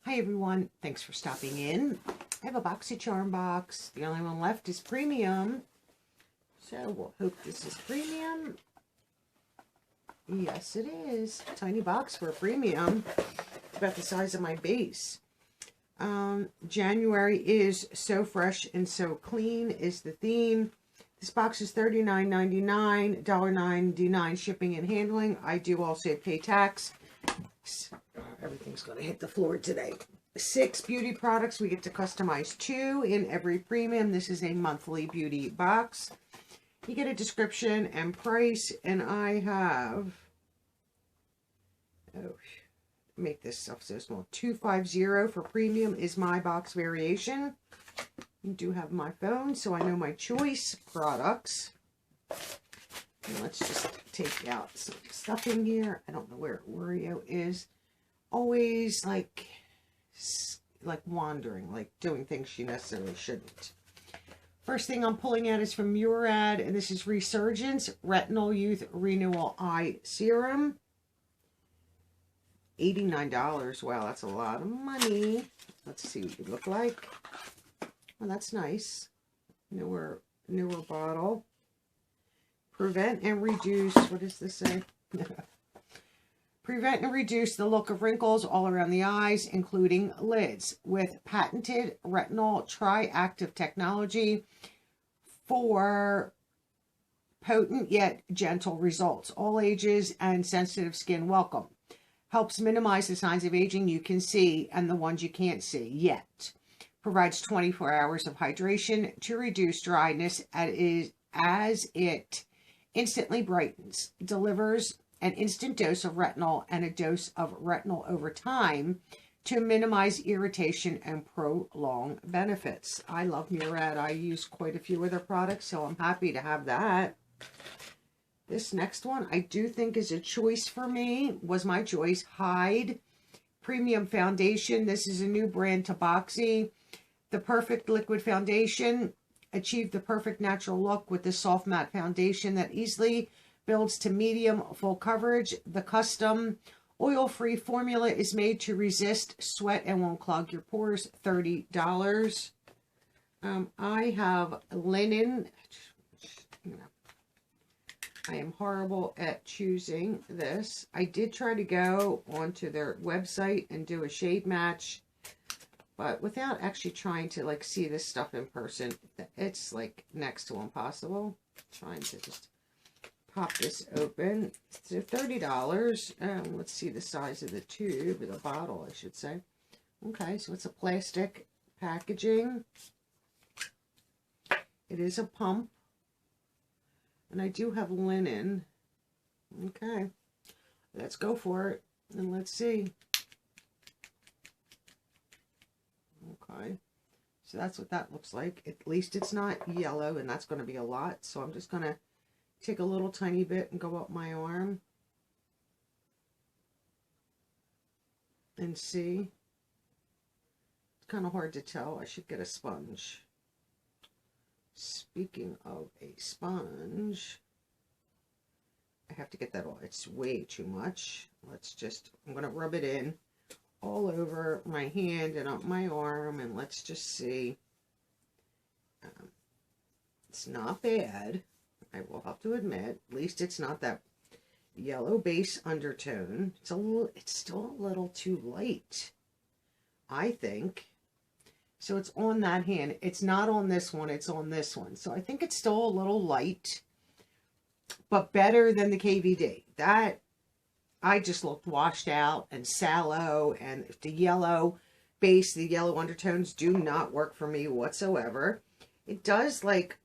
Hi everyone, thanks for stopping in. I have a Boxycharm box. The only one left is Premium. So we'll hope this is Premium. Yes, it is. Tiny box for a Premium. It's about the size of my base. January is so fresh and so clean is the theme. This box is $39.99, $1.99 shipping and handling. I do also pay tax. Everything's going to hit the floor today. 6 beauty products. We get to customize 2 in every Premium. This is a monthly beauty box. You get a description and price, and I have, make this stuff so small, $250 for Premium is my box variation. I do have my phone, so I know my choice products. And let's just take out some stuff in here. I don't know where Oreo is. Always like wandering, like doing things she necessarily shouldn't. First thing I'm pulling out is from Murad, and this is Resurgence Retinol Youth Renewal Eye Serum. $89. Wow, that's a lot of money. Let's see what you look like. Well, that's nice. Newer bottle. Prevent and reduce, what does this say? Prevent and reduce the look of wrinkles all around the eyes, including lids, with patented retinol tri-active technology for potent yet gentle results. All ages and sensitive skin welcome. Helps minimize the signs of aging you can see and the ones you can't see yet. Provides 24 hours of hydration to reduce dryness as it instantly brightens. Delivers an instant dose of retinol and a dose of retinol over time to minimize irritation and prolong benefits. I love Murad. I use quite a few of their products, so I'm happy to have that. This next one I do think is a choice for me, was my choice. Hide Premium Foundation. This is a new brand to Boxy. The perfect liquid foundation. Achieve the perfect natural look with this soft matte foundation that easily builds to medium full coverage. The custom oil-free formula is made to resist sweat and won't clog your pores. $30. I have Linen. I am horrible at choosing this. I did try to go onto their website and do a shade match, but without actually trying to like see this stuff in person, it's like next to impossible. Trying to just pop this open. It's $30. Let's see the size of the tube, or the bottle, I should say. Okay, so it's a plastic packaging. It is a pump. And I do have linen. Okay, let's go for it. And let's see. Okay, so that's what that looks like. At least it's not yellow, and that's going to be a lot. So I'm just going to take a little tiny bit and go up my arm. And see. It's kind of hard to tell. I should get a sponge. Speaking of a sponge, I have to get that all. It's way too much. I'm going to rub it in all over my hand and up my arm, and let's just see. It's not bad. I will have to admit, at least it's not that yellow base undertone. It's still a little too light, I think. So it's on that hand. It's not on this one. It's on this one. So I think it's still a little light, but better than the KVD. That, I just looked washed out and sallow, and the yellow base, the yellow undertones do not work for me whatsoever. It does like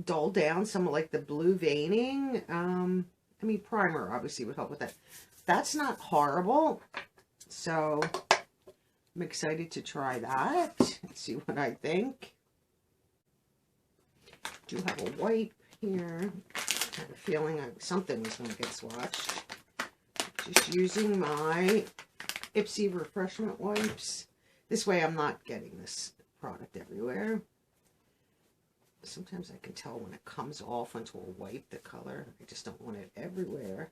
dull down some of like the blue veining. I mean, primer obviously would help with that. That's not horrible. So I'm excited to try that and see what I think. Do have a wipe here. I had a feeling something was going to get swatched. Just using my Ipsy refreshment wipes. This way I'm not getting this product everywhere. Sometimes I can tell when it comes off onto a wipe, the color. I just don't want it everywhere.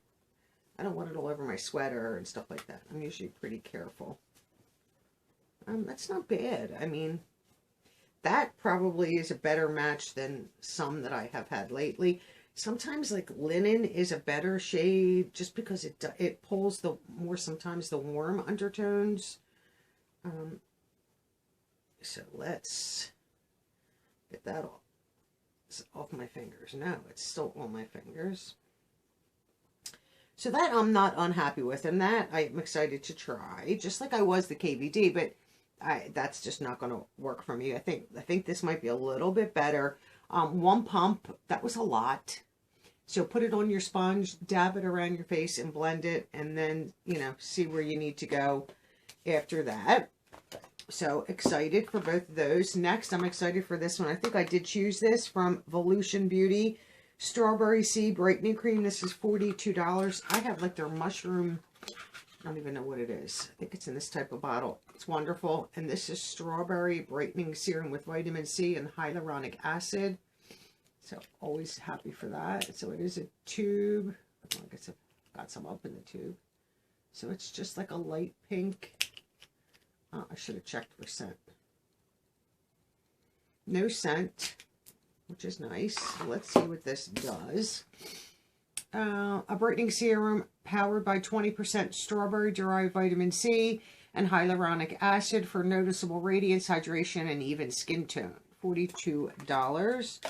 I don't want it all over my sweater and stuff like that. I'm usually pretty careful. That's not bad. I mean, that probably is a better match than some that I have had lately. Sometimes like linen is a better shade just because it pulls the more sometimes the warm undertones. So let's get that off my fingers. No, it's still on my fingers. So that I'm not unhappy with, and that I'm excited to try, just like I was the KVD, but that's just not going to work for me. I think this might be a little bit better. One pump, that was a lot. So put it on your sponge, dab it around your face and blend it, and then, you know, see where you need to go after that. So excited for both of those. Next, I'm excited for this one. I think I did choose this from Volution Beauty. Strawberry Sea Brightening Cream. This is $42. I have like their mushroom, I don't even know what it is. I think it's in this type of bottle. It's wonderful. And this is Strawberry Brightening Serum with vitamin C and hyaluronic acid. So always happy for that. So it is a tube. I guess I've got some up in the tube. So it's just like a light pink. I should have checked for scent. No scent, which is nice. Let's see what this does. A brightening serum powered by 20% strawberry-derived vitamin C and hyaluronic acid for noticeable radiance, hydration, and even skin tone. $42.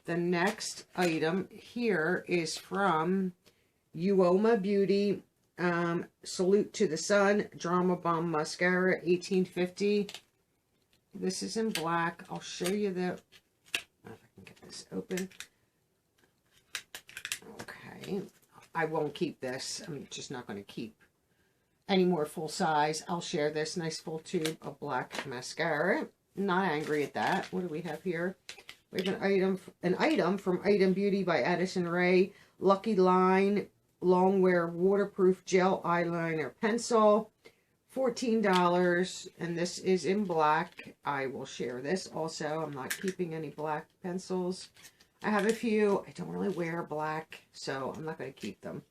The next item here is from Uoma Beauty. Salute to the Sun Drama Bomb Mascara, $18.50. This is in black. I'll show you the... if I can get this open. Okay. I won't keep this. I'm just not going to keep any more full size. I'll share this nice full tube of black mascara. Not angry at that. What do we have here? We have an item from Item Beauty by Addison Ray. Lucky Line Longwear Waterproof Gel Eyeliner Pencil. $14. And this is in black. I will share this also. I'm not keeping any black pencils. I have a few. I don't really wear black, so I'm not going to keep them.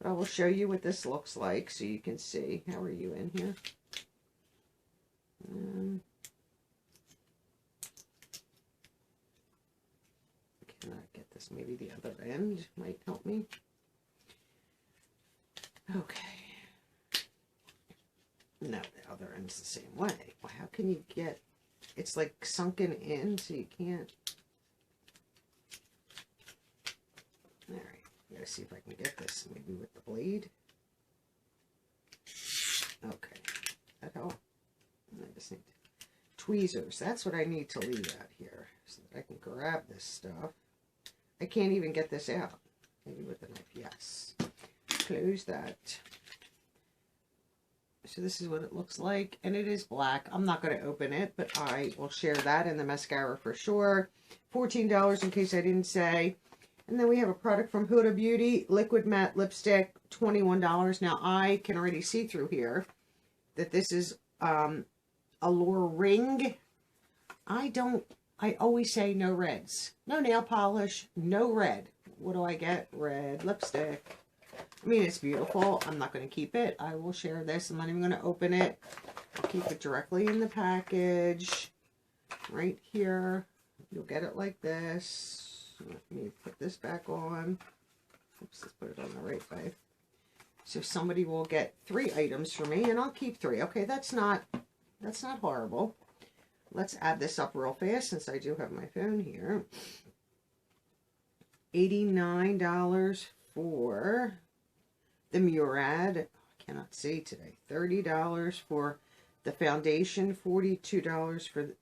But I will show you what this looks like so you can see. How are you in here? Cannot get this. Maybe the other end might help me. Okay. No, the other end's the same way. Well, how can you get... It's like sunken in, so you can't... Alright, gotta see if I can get this maybe with the blade. Okay, that help? I just need tweezers. That's what I need to leave out here so that I can grab this stuff. I can't even get this out. Maybe with a knife, yes. Close that. So this is what it looks like, and it is black. I'm not going to open it, but I will share that in the mascara for sure. $14 in case I didn't say. And then we have a product from Huda Beauty, Liquid Matte Lipstick, $21. Now I can already see through here that this is Allure Ring. I always say no reds. No nail polish, no red. What do I get? Red lipstick. I mean, it's beautiful. I'm not going to keep it. I will share this. I'm not even going to open it. I'll keep it directly in the package. Right here. You'll get it like this. Let me put this back on. Oops, let's put it on the right way. So somebody will get 3 items for me, and I'll keep 3. Okay, that's not horrible. Let's add this up real fast since I do have my phone here. $89 for the Murad. I cannot see today. $30 for the foundation. $42 for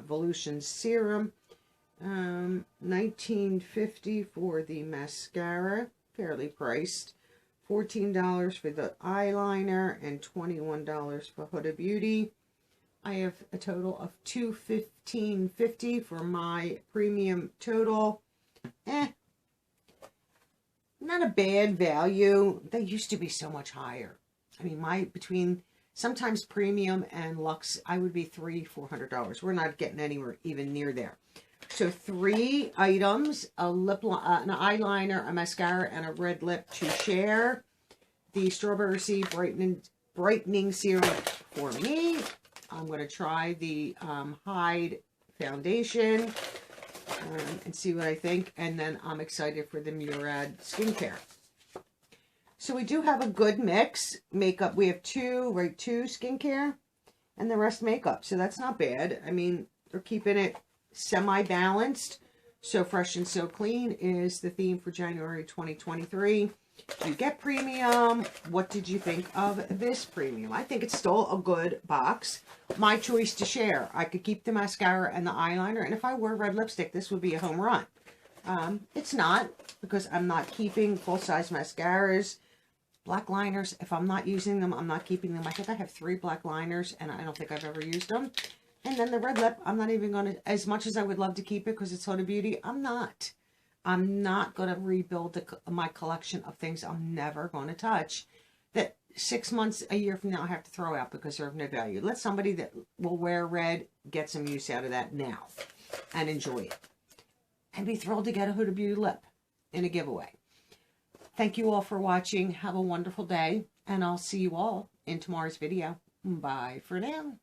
Volution Serum. $19.50 for the mascara. Fairly priced. $14 for the eyeliner and $21 for Huda Beauty. I have a total of $215.50 for my premium total. Not a bad value. They used to be so much higher. I mean, between sometimes premium and luxe, I would be $300-400. We're not getting anywhere even near there. So 3 items: an eyeliner, a mascara, and a red lip to share. The Strawberry Sea Brightening Serum for me. I'm going to try the Hide foundation and see what I think. And then I'm excited for the Murad skincare. So we do have a good mix. Makeup, we have two skincare and the rest makeup. So that's not bad. I mean, we're keeping it semi-balanced. So Fresh and So Clean is the theme for January 2023. You get premium. What did you think of this premium? I think it's still a good box. My choice to share. I could keep the mascara and the eyeliner. And if I wore red lipstick, this would be a home run. It's not, because I'm not keeping full-size mascaras. Black liners, if I'm not using them, I'm not keeping them. I think I have 3 black liners, and I don't think I've ever used them. And then the red lip, I'm not even going to, as much as I would love to keep it because it's Huda Beauty, I'm not going to rebuild my collection of things I'm never going to touch. That 6 months, a year from now, I have to throw out because they're of no value. Let somebody that will wear red get some use out of that now and enjoy it. And be thrilled to get a Huda Beauty lip in a giveaway. Thank you all for watching. Have a wonderful day, and I'll see you all in tomorrow's video. Bye for now.